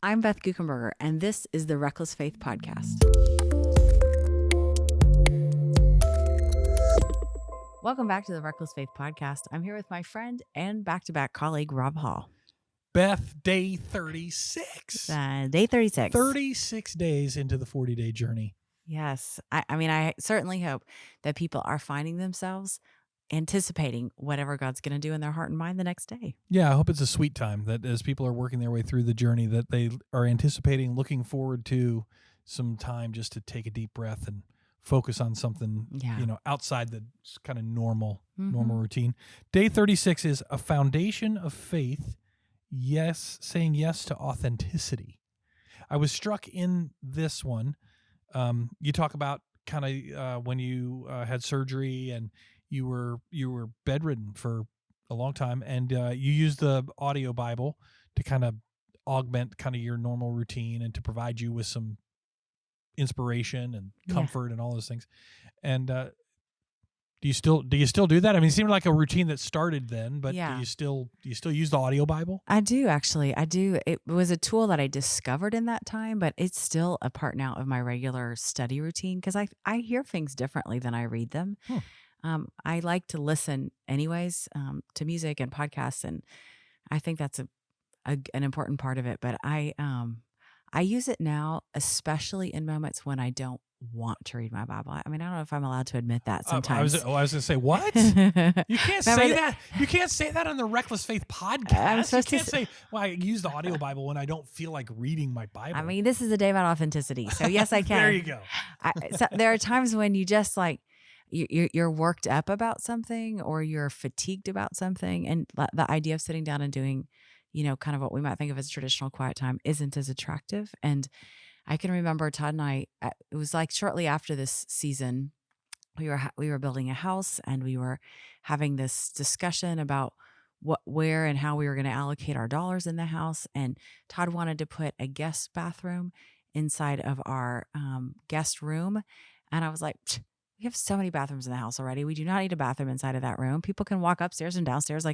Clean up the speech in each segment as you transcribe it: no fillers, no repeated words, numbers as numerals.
I'm Beth Guckenberger, and this is the Reckless Faith Podcast. Welcome back to the Reckless Faith Podcast. I'm here with my friend and back-to-back colleague, Rob Hall. Beth, day 36. Day 36. 36 days into the 40-day journey. Yes. I certainly hope that people are finding themselves anticipating whatever God's going to do in their heart and mind the next day. Yeah, I hope it's a sweet time that as people are working their way through the journey that they are anticipating, looking forward to some time just to take a deep breath and focus on something, outside the kind of normal routine. Day 36 is a foundation of faith. Yes, saying yes to authenticity. I was struck in this one. You talk about kind of when you had surgery and you were bedridden for a long time, and you used the audio Bible to kind of augment kind of your normal routine and to provide you with some inspiration and comfort and all those things. And do you still do that? I mean, it seemed like a routine that started then, but do you still use the audio Bible? I do, actually. I do. It was a tool that I discovered in that time, but it's still a part now of my regular study routine because I hear things differently than I read them. I like to listen anyways to music and podcasts, and I think that's an important part of it. But I use it now, especially in moments when I don't want to read my Bible. I mean, I don't know if I'm allowed to admit that sometimes. I was going to say, what? You can't say that. You can't say that on the Reckless Faith podcast. You can't say, well, I use the audio Bible when I don't feel like reading my Bible. I mean, this is a day about authenticity. So yes, I can. There you go. So there are times when you just like, you're worked up about something or you're fatigued about something. And the idea of sitting down and doing, kind of what we might think of as traditional quiet time isn't as attractive. And I can remember Todd and I, it was like shortly after this season, we were building a house and we were having this discussion about where and how we were going to allocate our dollars in the house. And Todd wanted to put a guest bathroom inside of our guest room. And I was like, we have so many bathrooms in the house already. We do not need a bathroom inside of that room. People can walk upstairs and downstairs.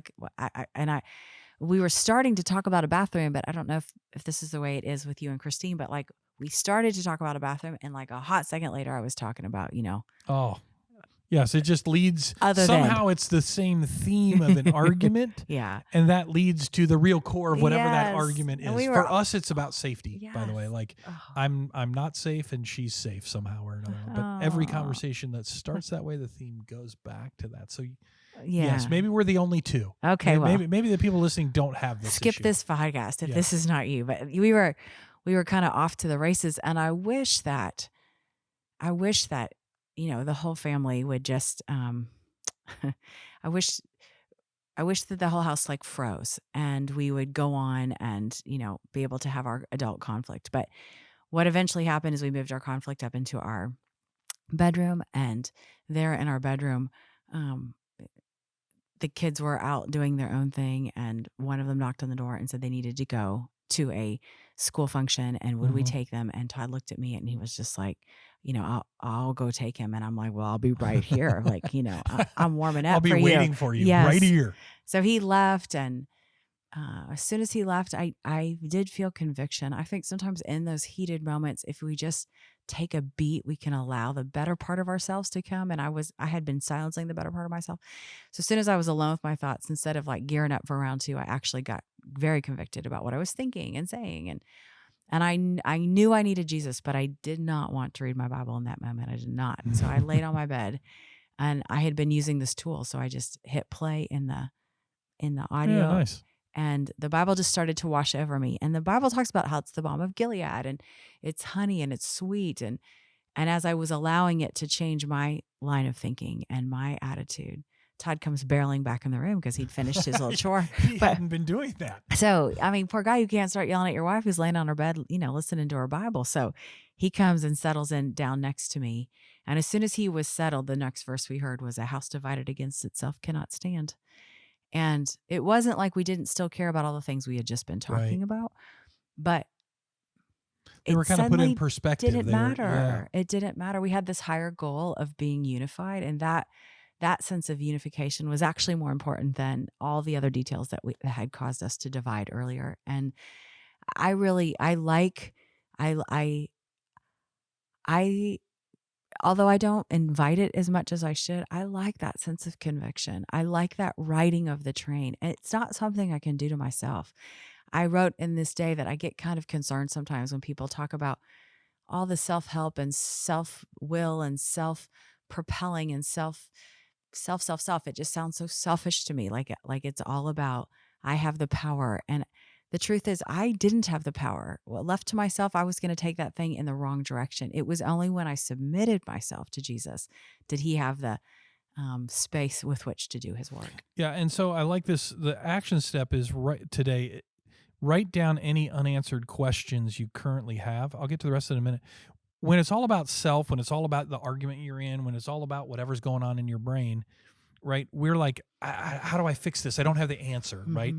We were starting to talk about a bathroom, but I don't know if this is the way it is with you and Christine, but like we started to talk about a bathroom and like a hot second later, I was talking about, Oh, yes. It just leads. Somehow it's the same theme of an argument. Yeah. And that leads to the real core of whatever that argument is. For us, it's about safety, by the way. Like I'm not safe and she's safe somehow or another. But every conversation that starts that way, the theme goes back to that. So yes, maybe we're the only two. Okay. Maybe the people listening don't have this Skip issue. this podcast if this is not you, but we were kind of off to the races. And I wish that, the whole family would just, I wish that the whole house like froze and we would go on and, be able to have our adult conflict. But what eventually happened is we moved our conflict up into our bedroom, and there in our bedroom, the kids were out doing their own thing. And one of them knocked on the door and said they needed to go to a school function and would we take them? And Todd looked at me and he was just like, I'll go take him. And I'm like, well, I'll be right here. Like, I'm warming up. I'll be waiting for you right here. So he left. And as soon as he left, I did feel conviction. I think sometimes in those heated moments, if we just take a beat, we can allow the better part of ourselves to come. And I had been silencing the better part of myself. So as soon as I was alone with my thoughts, instead of like gearing up for round two, I actually got very convicted about what I was thinking and saying. And I knew I needed Jesus, but I did not want to read my Bible in that moment. I did not. And so I laid on my bed and I had been using this tool. So I just hit play in the audio. Yeah, nice. And the Bible just started to wash over me. And the Bible talks about how it's the balm of Gilead and it's honey and it's sweet. And as I was allowing it to change my line of thinking and my attitude, Todd comes barreling back in the room because he'd finished his little chore. He hadn't been doing that. So, I mean, poor guy, you can't start yelling at your wife who's laying on her bed, listening to her Bible. So he comes and settles down next to me. And as soon as he was settled, the next verse we heard was, "A house divided against itself cannot stand." And it wasn't like we didn't still care about all the things we had just been talking about, but they were kind of put in perspective. It didn't matter. It didn't matter. We had this higher goal of being unified, and that sense of unification was actually more important than all the other details that had caused us to divide earlier. And I like, I, I, although I don't invite it as much as I should, I like that sense of conviction. I like that riding of the train. And it's not something I can do to myself. I wrote in this day that I get kind of concerned sometimes when people talk about all the self-help and self-will and self-propelling and self. It just sounds so selfish to me, like it's all about I have the power. And the truth is I didn't have the power. Well, left to myself, I was going to take that thing in the wrong direction. It was only when I submitted myself to Jesus did he have the space with which to do his work. Yeah, and so I like this. The action step is right today. Write down any unanswered questions you currently have. I'll get to the rest in a minute. When it's all about self, when it's all about the argument you're in, when it's all about whatever's going on in your brain, right? We're like, how do I fix this? I don't have the answer, right?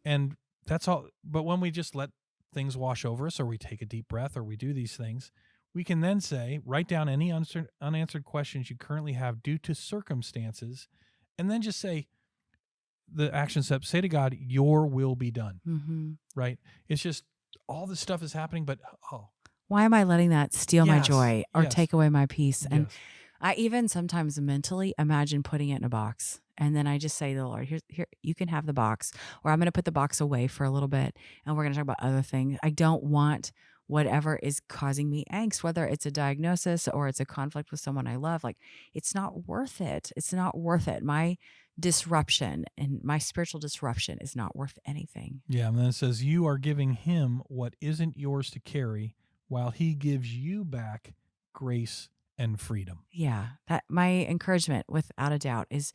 And that's all. But when we just let things wash over us, or we take a deep breath, or we do these things, we can then say, write down any unanswered questions you currently have due to circumstances, and then just say, the action step, say to God, your will be done, right? It's just all this stuff is happening, but why am I letting that steal my joy or take away my peace? And yes. I even sometimes mentally imagine putting it in a box. And then I just say to the Lord, here, you can have the box, or I'm going to put the box away for a little bit. And we're going to talk about other things. I don't want whatever is causing me angst, whether it's a diagnosis or it's a conflict with someone I love. Like, it's not worth it. It's not worth it. My disruption and my spiritual disruption is not worth anything. Yeah. And then it says, you are giving him what isn't yours to carry while he gives you back grace and freedom. Yeah. That my encouragement, without a doubt, is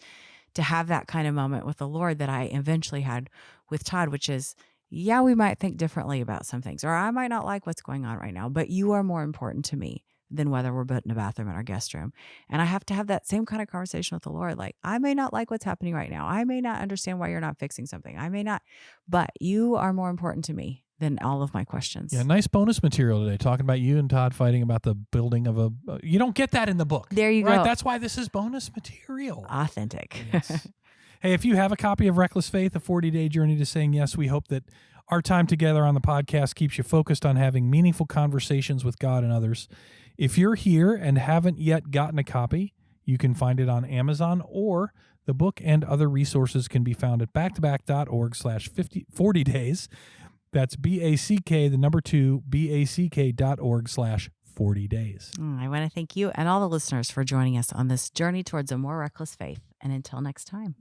to have that kind of moment with the Lord that I eventually had with Todd, which is, yeah, we might think differently about some things, or I might not like what's going on right now, but you are more important to me than whether we're put in a bathroom in our guest room. And I have to have that same kind of conversation with the Lord. Like, I may not like what's happening right now. I may not understand why you're not fixing something. I may not, but you are more important to me than all of my questions. Yeah, nice bonus material today, talking about you and Todd fighting about the building of a... you don't get that in the book. There you right? go. That's why this is bonus material. Authentic. Yes. Hey, if you have a copy of Reckless Faith, A 40-Day Journey to Saying Yes, we hope that our time together on the podcast keeps you focused on having meaningful conversations with God and others. If you're here and haven't yet gotten a copy, you can find it on Amazon, or the book and other resources can be found at backtoback.org/40 days. That's BACK, the number 2, BACK.org/40 days. I want to thank you and all the listeners for joining us on this journey towards a more reckless faith. And until next time.